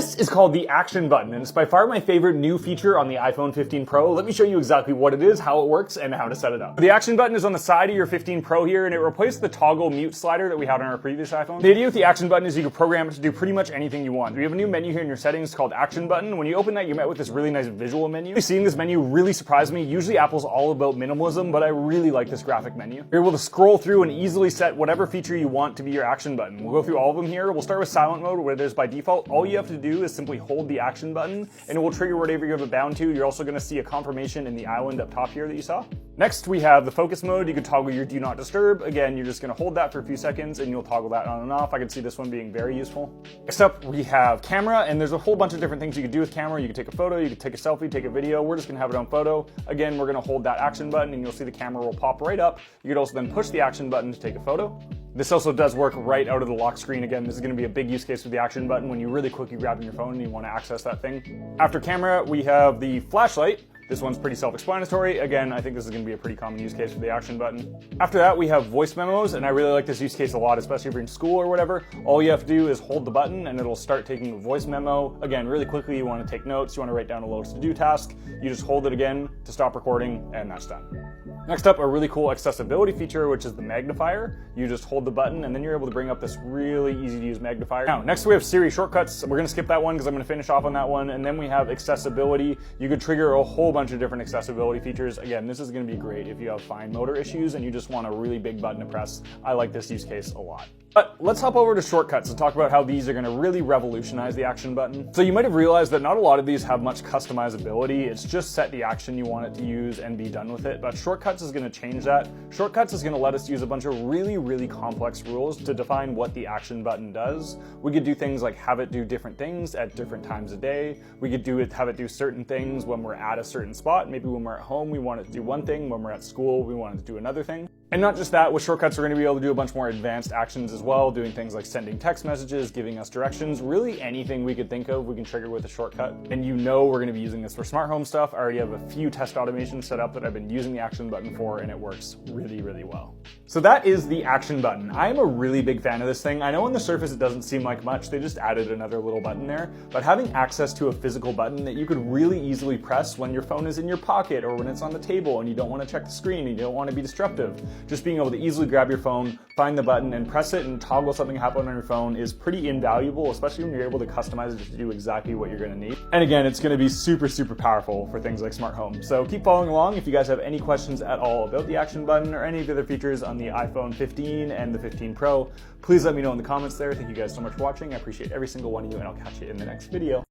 This is called the Action button, and it's by far my favorite new feature on the iPhone 15 Pro. Let me show you exactly what it is, how it works, and how to set it up. The Action button is on the side of your 15 Pro here, and it replaced the toggle mute slider that we had on our previous iPhone. The idea with the Action button is you can program it to do pretty much anything you want. We have a new menu here in your settings called Action button. When you open that, you're met with this really nice visual menu. Seeing this menu really surprised me. Usually Apple's all about minimalism, but I really like this graphic menu. You're able to scroll through and easily set whatever feature you want to be your Action button. We'll go through all of them here. We'll start with silent mode, where it is by default. All you have to do is simply hold the Action button and it will trigger whatever you have it bound to. You're also going to see a confirmation in the island up top here that you saw. Next, we have the focus mode. You can toggle your do not disturb. Again, you're just going to hold that for a few seconds and you'll toggle that on and off. I can see this one being very useful. Next up, we have camera, and there's a whole bunch of different things you can do with camera. You can take a photo, you can take a selfie, take a video. We're just going to have it on photo. Again, we're going to hold that Action button and you'll see the camera will pop right up. You could also then push the Action button to take a photo. This also does work right out of the lock screen. Again, this is going to be a big use case with the Action button when you really quickly grab your phone and you want to access that thing. After camera, we have the flashlight. This one's pretty self-explanatory. Again, I think this is going to be a pretty common use case for the Action button. After that, we have voice memos, and I really like this use case a lot, especially if you're in school or whatever. All you have to do is hold the button and it'll start taking a voice memo. Again, really quickly, you want to take notes, you want to write down a little to-do task. You just hold it again to stop recording, and that's done. Next up, a really cool accessibility feature, which is the magnifier. You just hold the button and then you're able to bring up this really easy to use magnifier. Now, next we have Siri shortcuts. We're going to skip that one because I'm going to finish off on that one. And then we have accessibility. You could trigger a whole bunch of different accessibility features. Again, this is going to be great if you have fine motor issues and you just want a really big button to press. I like this use case a lot. But let's hop over to shortcuts and talk about how these are going to really revolutionize the Action button. So you might have realized that not a lot of these have much customizability. It's just set the action you want it to use and be done with it. But shortcuts is going to change that. Shortcuts is going to let us use a bunch of really complex rules to define what the Action button does. We could do things like have it do different things at different times of day. We could have it do certain things when we're at a certain spot. Maybe when we're at home, we want it to do one thing. When we're at school, we want it to do another thing. And not just that, with shortcuts, we're going to be able to do a bunch more advanced actions as well, doing things like sending text messages, giving us directions, really anything we could think of, we can trigger with a shortcut. And you know we're going to be using this for smart home stuff. I already have a few test automations set up that I've been using the Action button for, and it works really well. So that is the Action button. I am a really big fan of this thing. I know on the surface it doesn't seem like much. They just added another little button there, but having access to a physical button that you could really easily press when your phone is in your pocket or when it's on the table and you don't want to check the screen and you don't want to be disruptive, just being able to easily grab your phone, find the button and press it and toggle something happen on your phone is pretty invaluable, especially when you're able to customize it to do exactly what you're going to need. And again, it's going to be super powerful for things like smart home. So keep following along. If you guys have any questions at all about the Action button or any of the other features on the iPhone 15 and the 15 Pro, please let me know in the comments there. Thank you guys so much for watching. I appreciate every single one of you, and I'll catch you in the next video.